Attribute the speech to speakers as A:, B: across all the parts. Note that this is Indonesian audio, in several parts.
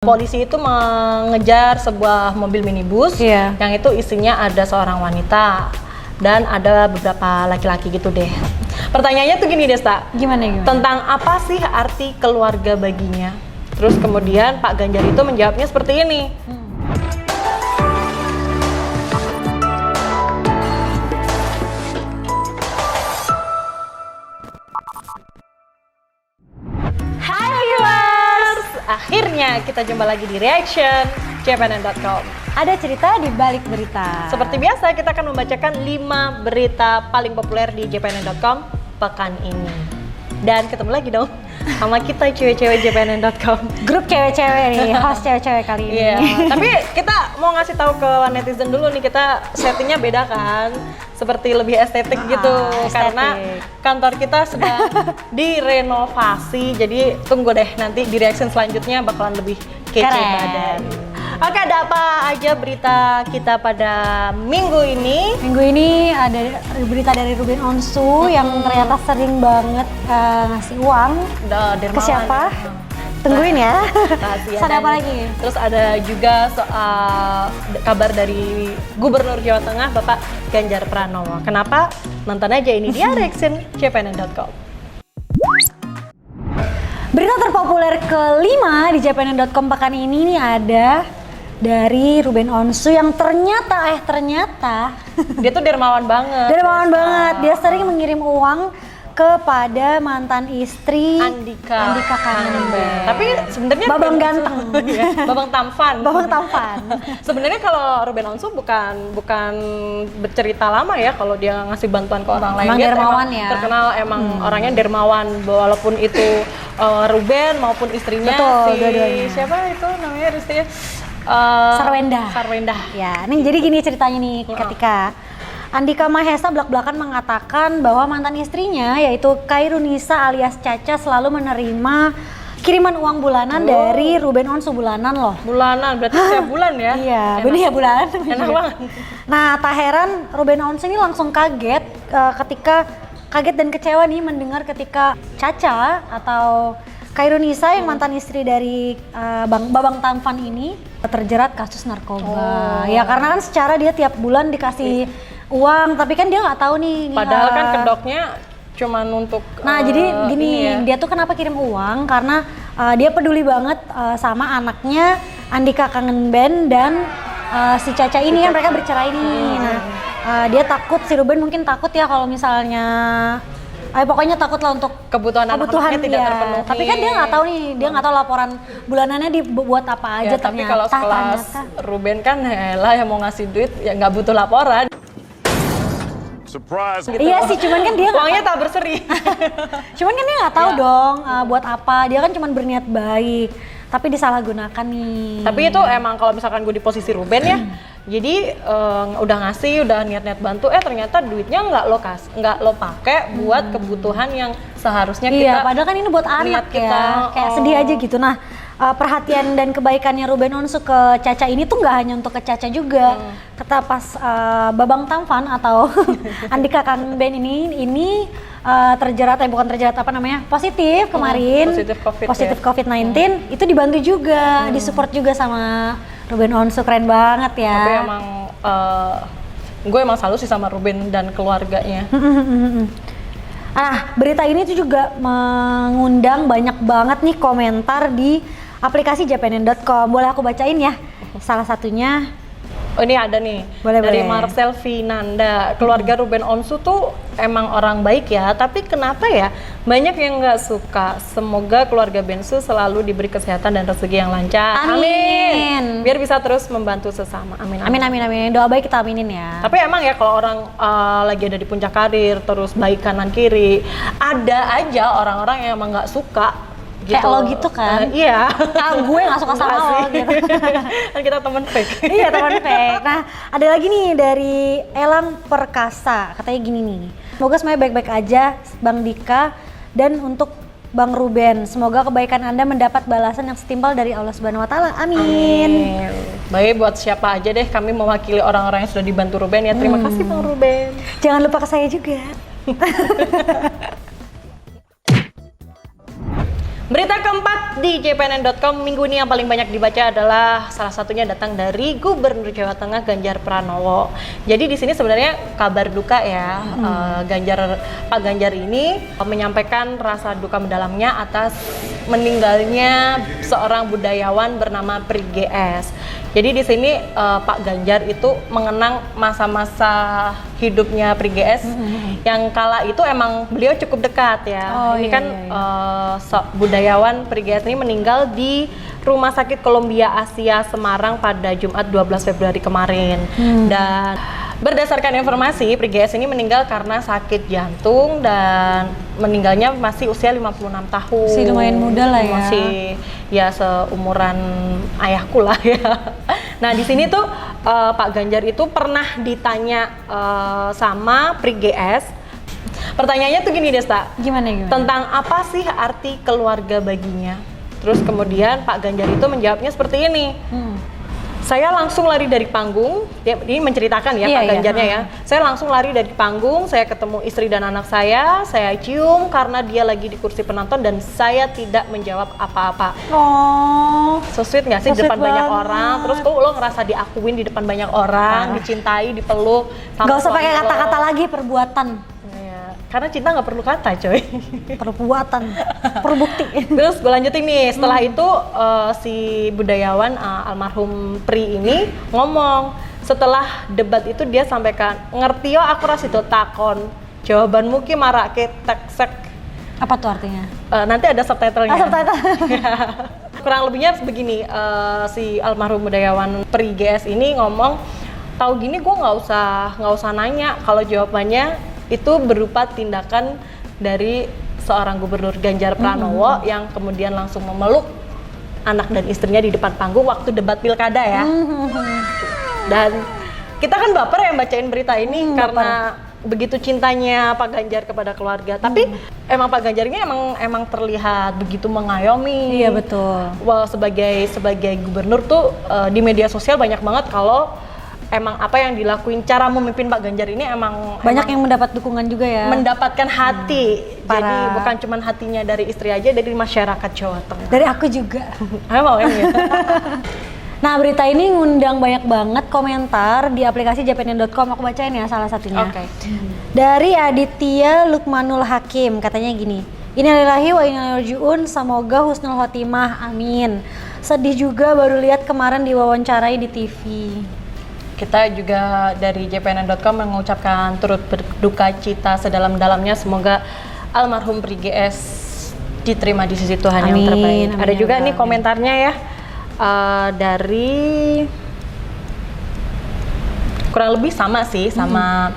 A: Polisi itu mengejar sebuah mobil minibus yang itu isinya ada seorang wanita dan ada beberapa laki-laki gitu deh. Pertanyaannya tuh gini Desta,
B: Gimana?
A: tentang apa sih arti keluarga baginya? Terus kemudian Pak Ganjar itu menjawabnya seperti ini. Akhirnya kita jumpa lagi di Reaction JPNN.com.
B: Ada cerita di balik berita.
A: Seperti biasa kita akan membacakan 5 berita paling populer di JPNN.com pekan ini. Dan ketemu lagi dong sama kita cewek-cewek JPNN.com.
B: Grup cewek-cewek nih, host cewek-cewek kali ini.
A: Iya, tapi kita mau ngasih tahu ke netizen dulu nih, kita settingnya beda kan. Seperti lebih estetik gitu,
B: estetik.
A: karena kantor kita sedang direnovasi. Jadi tunggu deh, nanti di reaction selanjutnya bakalan lebih kece badan. Oke, ada apa aja berita kita pada minggu ini?
B: Minggu ini ada berita dari Ruben Onsu yang ternyata sering banget ngasih uang ke siapa? Tungguin ya. Ada apa lagi?
A: Terus ada juga soal kabar dari Gubernur Jawa Tengah Bapak Ganjar Pranowo. Kenapa? Nonton aja ini dia Reaction JPNN.com.
B: Berita terpopuler kelima di JPNN.com pekan ini nih ada dari Ruben Onsu yang ternyata
A: dia tuh dermawan banget.
B: Dermawan banget. Dia sering mengirim uang kepada mantan istri
A: Andika
B: Kangen.
A: Tapi sebenarnya
B: Babang ganteng.
A: Babang tampan. Sebenarnya kalau Ruben Onsu bukan bercerita lama ya kalau dia ngasih bantuan ke orang lain.
B: Emang dermawan ya.
A: Terkenal emang orangnya dermawan, walaupun itu Ruben maupun istrinya.
B: Betul, dua-duanya.
A: Siapa itu namanya istrinya?
B: Sarwenda. Ya, nih jadi gini ceritanya nih ketika Andika Mahesa belak-belakan mengatakan bahwa mantan istrinya yaitu Khairunisa alias Caca selalu menerima kiriman uang bulanan dari Ruben Onsu bulanan loh.
A: Bulanan berarti setiap bulan ya?
B: Iya, bener ya bulanan.
A: Enak banget.
B: Nah, tak heran Ruben Onsu ini langsung kaget kaget dan kecewa nih mendengar ketika Caca atau Khairunisa yang mantan istri dari Babang Tampan ini terjerat kasus narkoba. Ya karena kan secara dia tiap bulan dikasih uang, tapi kan dia nggak tahu nih.
A: Padahal kan kedoknya cuma untuk.
B: Nah jadi gini, dia tuh kenapa kirim uang? Karena dia peduli banget sama anaknya Andika Kangen Ben dan si Caca ini yang mereka bercerai nih. Nah dia takut, si Ruben mungkin takut ya kalau misalnya. Pokoknya takut lah untuk
A: kebutuhan anaknya tidak terpenuhi.
B: Tapi kan dia nggak tahu nih, dia nggak tahu laporan bulanannya dibuat apa aja.
A: Ya, tapi kalau sekelas Ruben kan lah yang mau ngasih duit ya nggak butuh laporan.
C: Surprise.
B: Gitu. Iya sih, cuman kan dia
A: uangnya tak berseri.
B: Cuman kan dia nggak tahu dong buat apa. Dia kan cuman berniat baik, tapi disalahgunakan nih.
A: Tapi itu emang kalau misalkan gue di posisi Ruben ya, jadi udah ngasih, udah niat-niat bantu, ternyata duitnya nggak lo pakai buat kebutuhan yang seharusnya kita.
B: Iya, padahal kan ini buat anak ya, kayak sedih aja gitu. Nah, perhatian dan kebaikannya Ruben Onsu ke Caca ini tuh nggak hanya untuk ke Caca juga. Kata pas Babang Tampan atau Andika Kangen Ben ini terjerat, bukan terjerat apa namanya, positif kemarin, positif COVID-19, itu dibantu juga, disupport juga sama Ruben Onsu, keren banget ya.
A: Tapi emang gue emang selalu sih sama Ruben dan keluarganya.
B: Berita ini tuh juga mengundang banyak banget nih komentar di aplikasi JPNN.com. Boleh aku bacain ya? Salah satunya.
A: Oh ini ada nih, dari Marcel Vinanda. Keluarga Ruben Onsu tuh emang orang baik ya, tapi kenapa ya banyak yang nggak suka. Semoga keluarga Bensu selalu diberi kesehatan dan rezeki yang lancar. Amin. Biar bisa terus membantu sesama. Amin.
B: Doa baik kita aminin ya.
A: Tapi emang ya kalau orang lagi ada di puncak karir, terus baik kanan kiri, ada aja orang-orang yang emang nggak suka. Gitu.
B: Kayak lo gitu kan?
A: Iya.
B: Gue nggak suka sama lo gitu.
A: Kan kita teman fake.
B: Iya, teman fake. Nah, ada lagi nih dari Elang Perkasa. Katanya gini nih. Semoga semuanya baik-baik aja, Bang Dika, dan untuk Bang Ruben. Semoga kebaikan Anda mendapat balasan yang setimpal dari Allah Subhanahu wa taala. Amin.
A: Baik, buat siapa aja deh, kami mewakili orang-orang yang sudah dibantu Ruben ya. Terima kasih Bang Ruben.
B: Jangan lupa ke saya juga.
A: Berita keempat di jpnn.com minggu ini yang paling banyak dibaca adalah salah satunya datang dari Gubernur Jawa Tengah Ganjar Pranowo. Jadi di sini sebenarnya kabar duka ya, Pak Ganjar ini menyampaikan rasa duka mendalamnya atas meninggalnya seorang budayawan bernama Pri GS. Jadi di sini Pak Ganjar itu mengenang masa-masa hidupnya Pri GS yang kala itu emang beliau cukup dekat ya. Ini kan budayawan Pri GS ini meninggal di Rumah Sakit Columbia Asia Semarang pada Jumat 12 Februari kemarin. Dan berdasarkan informasi, Pri GS ini meninggal karena sakit jantung dan meninggalnya masih usia 56 tahun.
B: Masih lumayan muda lah ya.
A: Masih ya seumuran ayahku lah ya. Nah di sini tuh Pak Ganjar itu pernah ditanya sama Pri GS. Pertanyaannya tuh gini Desta.
B: Gimana?
A: Tentang apa sih arti keluarga baginya? Terus kemudian Pak Ganjar itu menjawabnya seperti ini. Saya langsung lari dari panggung, ini menceritakan ya Pak Ganjarnya ya. Saya langsung lari dari panggung, saya ketemu istri dan anak saya cium karena dia lagi di kursi penonton dan saya tidak menjawab apa-apa.
B: Oh,
A: so sweet nggak sih,
B: so
A: di depan
B: sweet
A: banyak
B: banget.
A: orang, terus kok lo ngerasa diakuin di depan banyak orang, dicintai, dipeluk.
B: Gak usah pakai kata-kata lagi, perbuatan.
A: Karena cinta nggak perlu kata coy.
B: Perbuatan, perbukti.
A: Terus gue lanjutin nih, setelah itu si budayawan almarhum Pri ini ngomong, setelah debat itu dia sampaikan, ngerti yo aku ras itu takon, jawabanmu ki marak ke teksek.
B: Apa tuh artinya?
A: Nanti ada subtitlenya.
B: Subtitle.
A: Kurang lebihnya begini, si almarhum budayawan Pri GS ini ngomong, tahu gini gue nggak usah nanya kalau jawabannya itu berupa tindakan dari seorang Gubernur Ganjar Pranowo yang kemudian langsung memeluk anak dan istrinya di depan panggung waktu debat pilkada ya. Dan kita kan baper ya bacain berita ini karena begitu cintanya Pak Ganjar kepada keluarga. Tapi emang Pak Ganjar ini emang terlihat begitu mengayomi.
B: Iya betul.
A: Wah, sebagai gubernur tuh di media sosial banyak banget kalau emang apa yang dilakuin, cara memimpin Pak Ganjar ini emang
B: banyak yang mendapat dukungan juga ya.
A: Mendapatkan hati. Jadi bukan cuma hatinya dari istri aja, dari masyarakat Jawa Tengah.
B: Dari aku juga.
A: Emang ya.
B: Nah berita ini ngundang banyak banget komentar di aplikasi jpnn.com. Aku bacain ya salah satunya.
A: Oke.
B: Dari Aditya Lukmanul Hakim, katanya gini, innalillahi wa inna ilaihi raji'un, semoga husnul khotimah, amin. Sedih juga baru lihat kemarin diwawancarai di TV.
A: Kita juga dari jpnn.com mengucapkan turut berduka cita sedalam-dalamnya, semoga almarhum Pri GS diterima di sisi Tuhan yang terbaik. Ada juga nih komentarnya ya, dari kurang lebih sama sih sama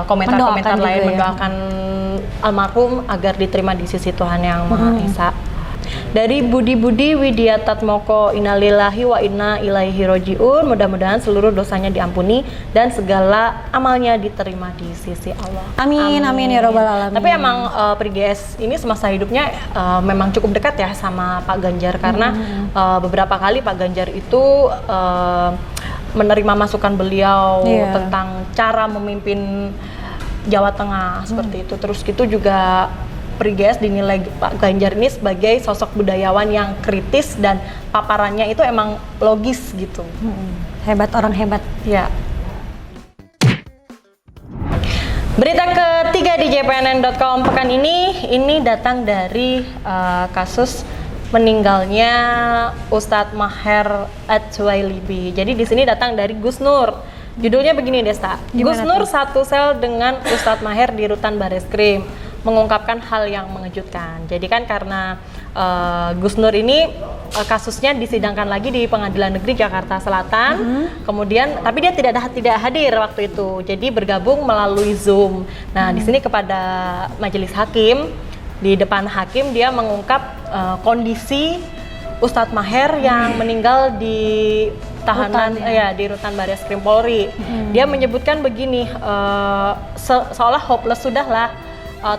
A: komentar-komentar lain, mendoakan almarhum agar diterima di sisi Tuhan yang Maha Esa. Dari Budi Widiatatmoko, innalillahi wa inna ilaihi raji'un, mudah-mudahan seluruh dosanya diampuni dan segala amalnya diterima di sisi Allah.
B: Amin, amin ya robbal alamin.
A: Tapi emang Pri GS ini semasa hidupnya memang cukup dekat ya sama Pak Ganjar karena beberapa kali Pak Ganjar itu menerima masukan beliau tentang cara memimpin Jawa Tengah seperti itu. Terus gitu juga Pri GS dinilai Pak Ganjar ini sebagai sosok budayawan yang kritis dan paparannya itu emang logis gitu.
B: Hebat, orang hebat.
A: Ya. Berita ketiga di jpnn.com pekan ini datang dari kasus meninggalnya Ustadz Maher At-Twailibi. Jadi di sini datang dari Gus Nur. Judulnya begini Desta. Gus Nur satu sel dengan Ustadz Maher di Rutan Bareskrim, mengungkapkan hal yang mengejutkan. Jadi kan karena Gus Nur ini kasusnya disidangkan lagi di Pengadilan Negeri Jakarta Selatan. Kemudian tapi dia tidak hadir waktu itu. Jadi bergabung melalui Zoom. Nah, di sini kepada majelis hakim, di depan hakim dia mengungkap kondisi Ustadz Maher yang meninggal di tahanan di Rutan Bareskrim Polri. Dia menyebutkan begini, seolah hopeless sudahlah.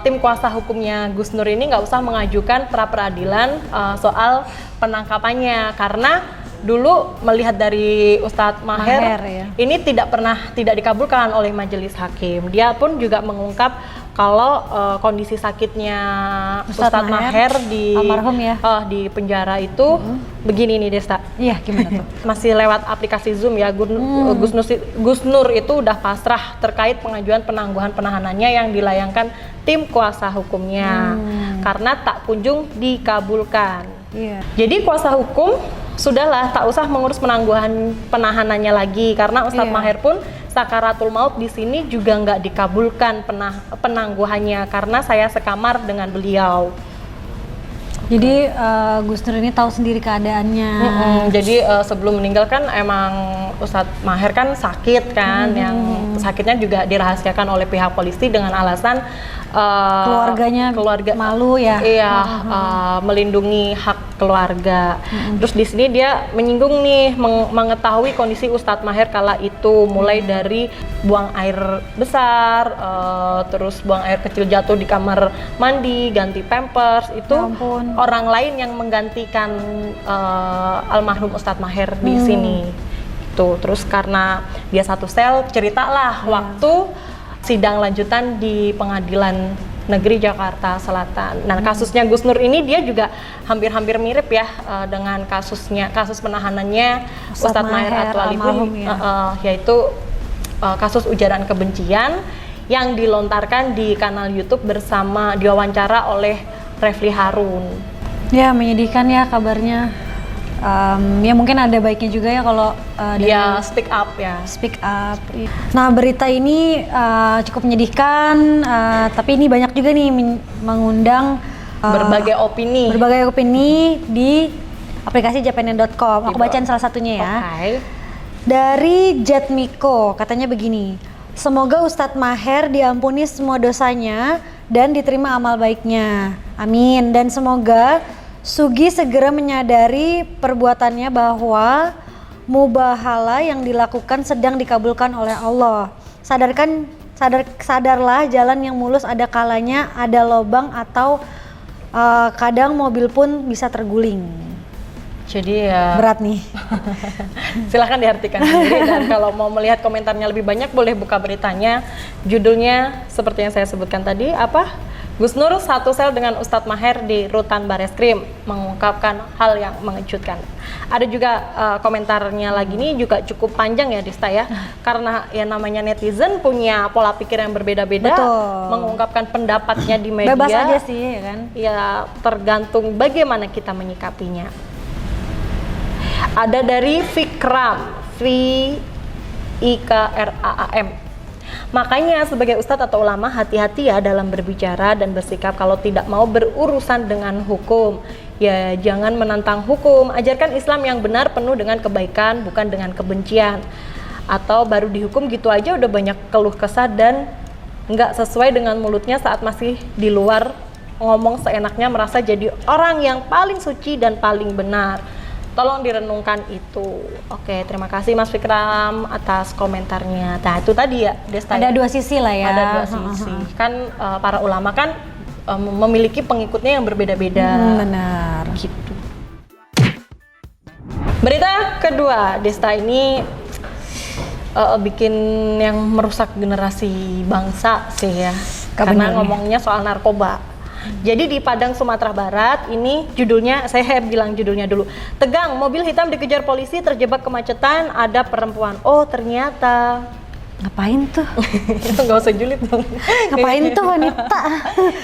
A: Tim kuasa hukumnya Gus Nur ini nggak usah mengajukan pra peradilan soal penangkapannya karena dulu melihat dari Ustadz Maher
B: ya.
A: ini tidak dikabulkan oleh majelis hakim. Dia pun juga mengungkap kalau kondisi sakitnya Ustadz Maher di
B: almarhum ya.
A: Di penjara itu begini nih Desta.
B: Iya, gimana tuh?
A: Masih lewat aplikasi Zoom ya. Gus Nur itu udah pasrah terkait pengajuan penangguhan penahanannya yang dilayangkan tim kuasa hukumnya karena tak kunjung dikabulkan.
B: Iya.
A: Jadi kuasa hukum sudahlah tak usah mengurus penangguhan penahanannya lagi karena Ustadz Maher pun sakaratul maut di sini juga nggak dikabulkan penangguhannya karena saya sekamar dengan beliau.
B: Jadi Gus Nur ini tahu sendiri keadaannya.
A: Jadi sebelum meninggal kan emang Ustadz Maher kan sakit kan, yang sakitnya juga dirahasiakan oleh pihak polisi dengan alasan
B: keluarga malu ya.
A: Iya, melindungi hak keluarga. Terus di sini dia menyinggung nih mengetahui kondisi Ustadz Maher kala itu, mulai dari buang air besar, terus buang air kecil jatuh di kamar mandi, ganti pampers itu orang lain yang menggantikan almarhum Ustadz Maher di sini. Tuh, terus karena dia satu sel, ceritalah waktu sidang lanjutan di Pengadilan Negeri Jakarta Selatan. Nah, kasusnya Gus Nur ini dia juga hampir-hampir mirip ya dengan kasus penahanannya Ustadz Maher Atwalibi, yaitu kasus ujaran kebencian yang dilontarkan di kanal YouTube bersama diwawancara oleh Refli Harun.
B: Ya, menyedihkan ya kabarnya. Ya mungkin ada baiknya juga ya kalau
A: dia speak up ya.
B: Speak up. Nah, berita ini cukup menyedihkan, tapi ini banyak juga nih mengundang
A: berbagai opini
B: di aplikasi japanen.com. Aku bacain salah satunya ya. Dari Jetmiko, katanya begini. Semoga Ustadz Maher diampuni semua dosanya dan diterima amal baiknya. Amin. Dan semoga Sugi segera menyadari perbuatannya bahwa mubahala yang dilakukan sedang dikabulkan oleh Allah. Sadarlah jalan yang mulus ada kalanya ada lobang atau kadang mobil pun bisa terguling.
A: Jadi ya
B: berat nih.
A: Silahkan diartikan sendiri, dan kalau mau melihat komentarnya lebih banyak boleh buka beritanya. Judulnya seperti yang saya sebutkan tadi, apa? Gus Nur satu sel dengan Ustadz Maher di Rutan Bareskrim mengungkapkan hal yang mengejutkan. Ada juga komentarnya lagi nih juga cukup panjang ya Dista ya, karena ya namanya netizen punya pola pikir yang berbeda-beda, mengungkapkan pendapatnya di media.
B: Bebas aja sih ya kan?
A: Ya tergantung bagaimana kita menyikapinya. Ada dari Fikram, Ikraam. Makanya sebagai ustadz atau ulama hati-hati ya dalam berbicara dan bersikap kalau tidak mau berurusan dengan hukum. Ya jangan menantang hukum, ajarkan Islam yang benar penuh dengan kebaikan bukan dengan kebencian. Atau baru dihukum gitu aja udah banyak keluh kesah dan nggak sesuai dengan mulutnya saat masih di luar ngomong seenaknya merasa jadi orang yang paling suci dan paling benar. Tolong direnungkan itu. Oke, terima kasih Mas Fikram atas komentarnya. Nah itu tadi ya Desta.
B: Ada dua sisi lah ya.
A: Ada dua sisi. Kan para ulama kan memiliki pengikutnya yang berbeda-beda.
B: Benar.
A: Gitu. Berita kedua Desta ini bikin yang merusak generasi bangsa sih ya. Karena ngomongnya soal narkoba. Jadi di Padang, Sumatera Barat, ini judulnya, saya bilang judulnya dulu. Tegang, mobil hitam dikejar polisi terjebak kemacetan, ada perempuan. Oh ternyata.
B: Ngapain tuh?
A: Nggak usah julid dong.
B: Ngapain tuh wanita?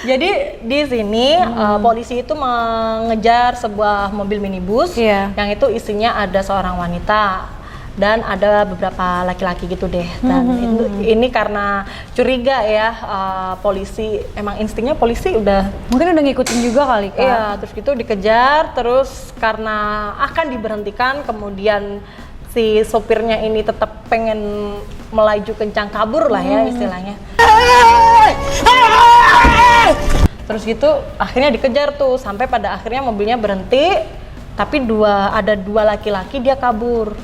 A: Jadi di sini polisi itu mengejar sebuah mobil minibus yang itu isinya ada seorang wanita. Dan ada beberapa laki-laki gitu deh. Dan ini karena curiga ya, polisi emang instingnya polisi udah
B: mungkin udah ngikutin juga kali kan.
A: Iya, terus gitu dikejar, terus karena akan diberhentikan, kemudian si sopirnya ini tetap pengen melaju kencang kabur lah ya istilahnya. Terus gitu akhirnya dikejar tuh sampai pada akhirnya mobilnya berhenti, tapi ada dua laki-laki dia kabur.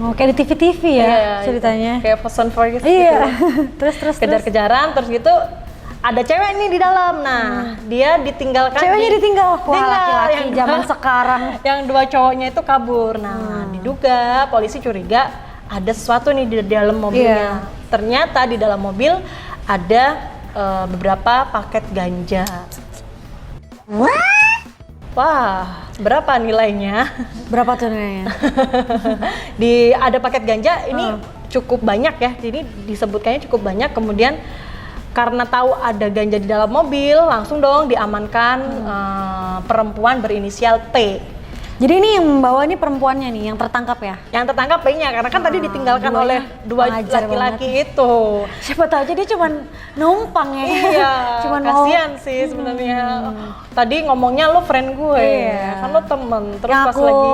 B: Oh, kayak di TV-TV ya ceritanya.
A: Kayak Fast and Furious
B: iya.
A: gitu. terus kejar-kejaran, terus gitu ada cewek nih di dalam. Nah, dia ditinggalkan.
B: Ceweknya ditinggal. Wah, laki-laki zaman sekarang.
A: Yang dua cowoknya itu kabur. Nah, diduga polisi curiga ada sesuatu nih di dalam mobilnya. Ternyata di dalam mobil ada beberapa paket ganja. Wah, berapa nilainya?
B: Berapa tuh nilainya?
A: Ada paket ganja ini cukup banyak ya, jadi disebutkannya cukup banyak. Kemudian karena tahu ada ganja di dalam mobil, langsung dong diamankan perempuan berinisial T.
B: Jadi ini yang membawa ini perempuannya nih yang tertangkap ya?
A: Yang tertangkap P-nya karena kan tadi ditinggalkan oleh dua laki-laki itu.
B: Siapa tahu aja dia cuma numpang ya.
A: Iya, kasihan sih sebenarnya. Tadi ngomongnya lo friend gue, kan lo temen. Terus pas lagi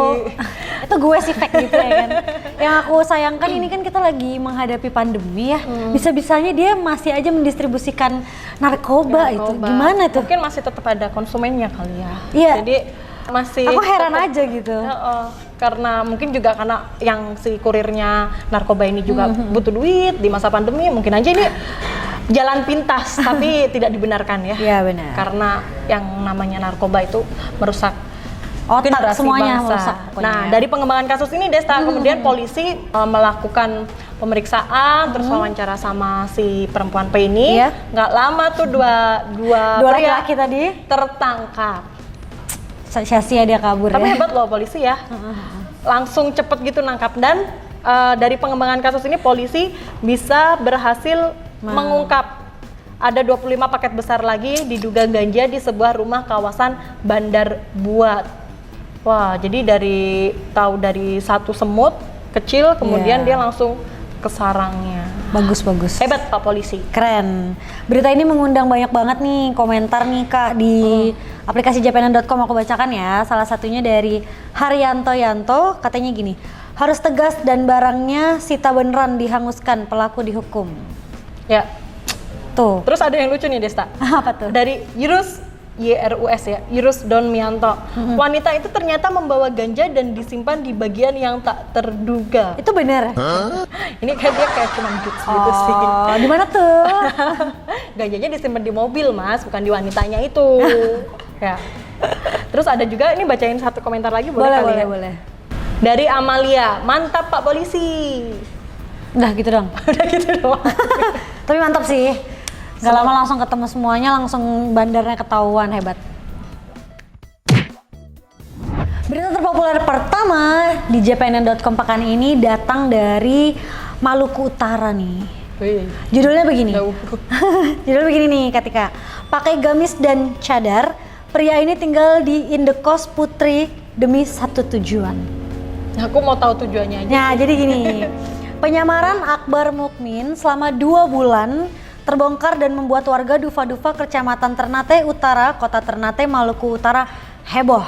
B: itu gue sih fake gitu ya kan. Yang aku sayangkan ini kan kita lagi menghadapi pandemi ya. Bisa-bisanya dia masih aja mendistribusikan narkoba itu. Gimana tuh?
A: Mungkin masih tetap ada konsumennya kali ya.
B: Iya.
A: Jadi masih
B: aku heran aja gitu.
A: Karena mungkin juga karena yang si kurirnya narkoba ini juga butuh duit di masa pandemi, mungkin aja ini jalan pintas tapi tidak dibenarkan ya.
B: Iya benar.
A: Karena yang namanya narkoba itu merusak
B: otak semuanya
A: bangsa.
B: merusak.
A: Nah, dari pengembangan kasus ini Desta, kemudian polisi melakukan pemeriksaan, terus wawancara sama si perempuan P ini. Nggak lama tuh dua
B: laki-laki tadi
A: tertangkap.
B: Sia-sia dia kabur.
A: Tapi
B: ya.
A: hebat loh polisi ya, langsung cepet gitu nangkap. Dan dari pengembangan kasus ini polisi bisa berhasil mengungkap ada 25 paket besar lagi diduga ganja di sebuah rumah kawasan Bandar Buat. Wah, jadi dari satu semut kecil kemudian dia langsung ke sarangnya.
B: Bagus.
A: Hebat Pak Polisi.
B: Keren. Berita ini mengundang banyak banget nih komentar nih Kak di aplikasi japanan.com. Aku bacakan ya. Salah satunya dari Haryanto Yanto, katanya gini. Harus tegas dan barangnya sita beneran dihanguskan, pelaku dihukum.
A: Ya.
B: Tuh.
A: Terus ada yang lucu nih Desta.
B: Apa tuh?
A: Dari Yurus Don Mianto. Wanita itu ternyata membawa ganja dan disimpan di bagian yang tak terduga.
B: Itu bener?
A: Ini kayak cuma jokes gitu sih.
B: Di mana tuh?
A: Ganjanya disimpan di mobil Mas, bukan di wanitanya itu. Ya. Terus ada juga, ini bacain satu komentar lagi boleh?
B: Boleh.
A: Dari Amalia, mantap Pak Polisi.
B: Udah gitu dong.
A: Udah gitu doang.
B: Tapi mantap sih. Gak lama langsung ketemu semuanya, langsung bandarnya ketahuan, hebat. Berita terpopuler pertama di japanan.com pekan ini datang dari Maluku Utara nih. Judulnya begini. Judulnya begini nih Katika. Pakai gamis dan cadar, pria ini tinggal di indekos putri demi satu tujuan.
A: Aku mau tahu tujuannya aja.
B: Nah, jadi gini. Penyamaran Akbar Mukmin selama 2 bulan terbongkar dan membuat warga Dufa-Dufa Kecamatan Ternate Utara, Kota Ternate, Maluku Utara heboh.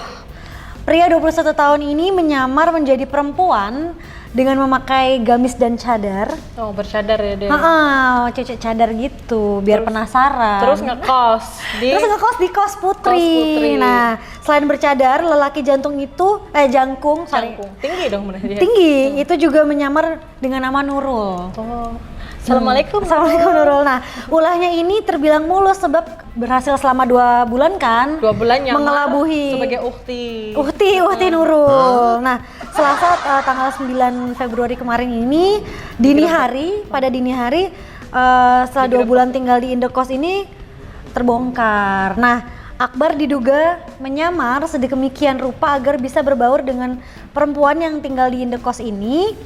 B: Pria 21 tahun ini menyamar menjadi perempuan dengan memakai gamis dan cadar.
A: Oh, bercadar ya dia.
B: Cecek cadar gitu, biar penasaran.
A: Terus ngekos
B: di kos putri. Nah, selain bercadar, lelaki jangkung.
A: Tinggi dong bener dia.
B: Tinggi, itu juga menyamar dengan nama Nurul.
A: Assalamualaikum
B: Nurul. Nah, ulahnya ini terbilang mulus sebab berhasil selama 2 bulan kan.
A: 2 bulan nyamar
B: mengelabuhi
A: sebagai Uhti
B: Nurul. Nah, Selasa tanggal 9 Februari kemarin ini pada dini hari setelah 2 bulan tinggal di indekos ini terbongkar. Nah, Akbar diduga menyamar sedemikian rupa agar bisa berbaur dengan perempuan yang tinggal di indekos ini.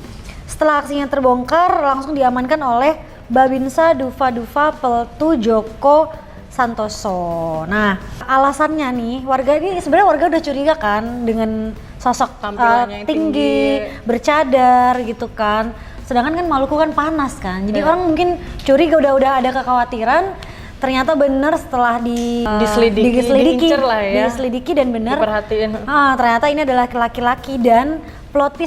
B: Setelah aksinya terbongkar, langsung diamankan oleh Babinsa Dufa-Dufa Peltu Joko Santoso. Nah, alasannya nih, warga udah curiga kan dengan sosok
A: tampilannya
B: tinggi, bercadar gitu kan. Sedangkan kan Maluku kan panas kan. Jadi orang mungkin curiga, udah ada kekhawatiran. Ternyata benar setelah diselidiki dan benar.
A: Diperhatiin.
B: Ternyata ini adalah laki-laki dan plot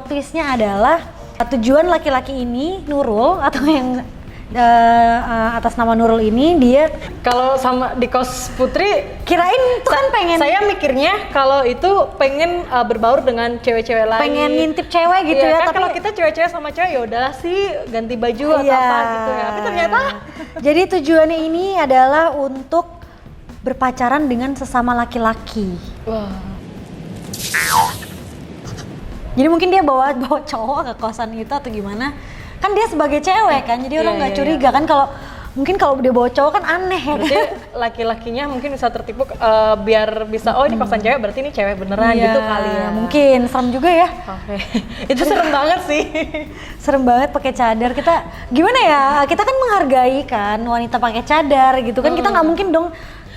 B: twistnya adalah tujuan laki-laki ini Nurul atau yang atas nama Nurul ini dia
A: kalau sama di kos putri
B: kirain tuh kan pengen,
A: saya mikirnya kalau itu pengen berbaur dengan cewek-cewek lain,
B: pengen ngintip cewek gitu ya,
A: kan
B: tapi
A: kalau kita cewek-cewek sama cewek yaudah sih ganti baju atau apa gitu ya, tapi ternyata
B: jadi tujuannya ini adalah untuk berpacaran dengan sesama laki-laki. Jadi mungkin dia bawa cowok ke kosan itu atau gimana? Kan dia sebagai cewek kan, jadi orang nggak curiga kan kalau mungkin kalau dia bawa cowok kan aneh ya.
A: Berarti laki-lakinya mungkin bisa tertipu biar bisa oh ini pasangan cewek berarti ini cewek beneran
B: Iya,
A: gitu kali ya.
B: Mungkin serem juga ya.
A: Oke. Itu serem banget sih.
B: Serem banget pakai cadar. Kita gimana ya? Kita kan menghargai kan wanita pakai cadar gitu kan. Kita nggak mungkin dong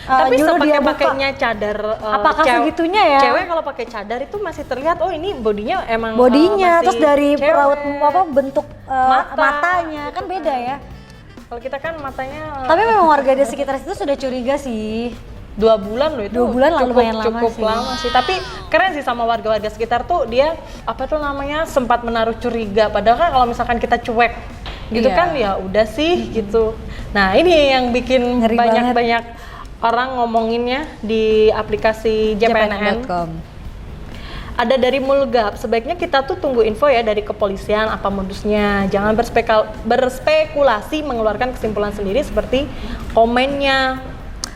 A: Tapi
B: nyuruh dia
A: sepakai-pakainya cadar
B: Apakah segitunya ya?
A: Cewek kalau pakai cadar itu masih terlihat oh ini bodinya emang
B: bodinya,
A: masih
B: terus dari
A: cewek.
B: raut bentuk
A: Mata,
B: matanya kan beda ya.
A: Kalau kita kan matanya
B: Tapi memang warga di sekitar situ sudah curiga sih.
A: 2 bulan loh itu.
B: 2 bulan lah, lumayan lama
A: cukup
B: sih.
A: lama sih. Tapi keren sih sama warga-warga sekitar tuh dia apa tuh namanya sempat menaruh curiga. Padahal kan kalau misalkan kita cuek gitu
B: Iya.
A: kan ya udah sih gitu. Nah ini yang bikin
B: Ngeri
A: banyak orang ngomonginnya di aplikasi JPNN.
B: JPNN.com.
A: Ada dari Mulgap, sebaiknya kita tuh tunggu info ya dari kepolisian apa modusnya. Jangan berspekulasi mengeluarkan kesimpulan sendiri seperti komennya.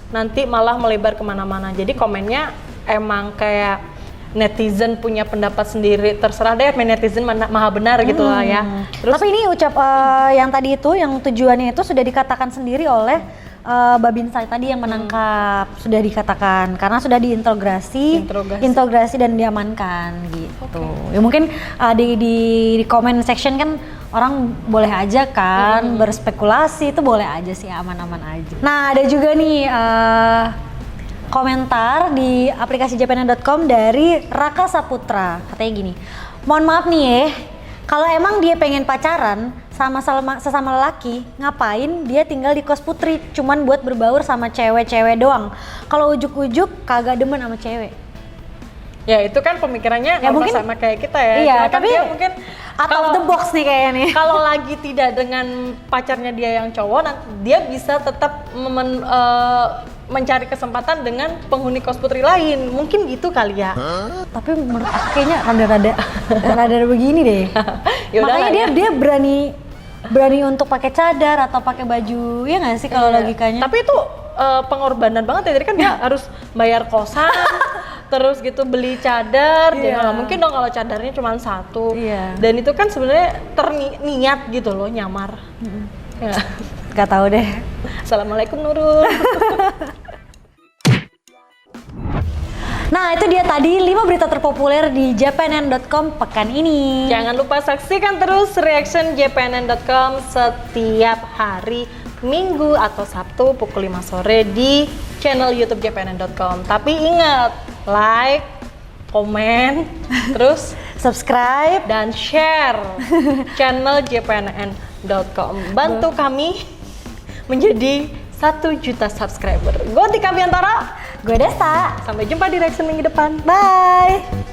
A: Nanti malah melebar kemana-mana. Jadi komennya emang kayak netizen punya pendapat sendiri. Terserah deh, netizen maha benar gitu lah ya. Terus
B: Tapi ini yang tadi itu, yang tujuannya itu sudah dikatakan sendiri oleh Babinsa tadi yang menangkap, sudah dikatakan karena sudah diintegrasi dan diamankan gitu. Ya mungkin di comment section kan orang boleh aja kan berspekulasi, itu boleh aja sih, aman-aman aja. Nah ada juga nih komentar di aplikasi jpnn.com dari Raka Saputra, katanya gini, mohon maaf nih ya, kalau emang dia pengen pacaran sama sesama lelaki, ngapain dia tinggal di kos putri cuman buat berbaur sama cewek-cewek doang. Kalau ujuk-ujuk kagak demen sama cewek.
A: ya itu kan pemikirannya
B: Ya, mungkin
A: sama kayak kita ya.
B: iya,
A: Cuma kan
B: tapi
A: dia mungkin
B: out of the box nih kayaknya nih.
A: kalau lagi tidak dengan pacarnya dia yang cowok, dia bisa tetap mencari kesempatan dengan penghuni kos putri lain. Mungkin gitu kali ya.
B: Tapi menurut aku kayaknya rada begini deh.
A: Ya
B: Makanya
A: udahlah
B: dia berani untuk pakai cadar atau pakai baju, ya nggak sih kalau logikanya?
A: Tapi itu pengorbanan banget ya. Jadi kan dia harus bayar kosan, terus gitu beli cadar. Jadi nggak mungkin dong kalau cadarnya cuma satu.
B: Iya.
A: Dan itu kan sebenarnya terniat gitu loh, nyamar. Ya.
B: Gak tahu deh.
A: Assalamualaikum Nurul.
B: Nah itu dia tadi 5 berita terpopuler di jpnn.com pekan ini.
A: Jangan lupa saksikan terus reaction jpnn.com setiap hari Minggu atau Sabtu pukul 5 sore di channel YouTube jpnn.com. Tapi ingat, like, komen, terus
B: Subscribe
A: dan share channel jpnn.com. Bantu kami menjadi 1 juta subscriber. Gue Tika Biantara.
B: Gue Desta.
A: Sampai jumpa di reaction minggu depan.
B: Bye.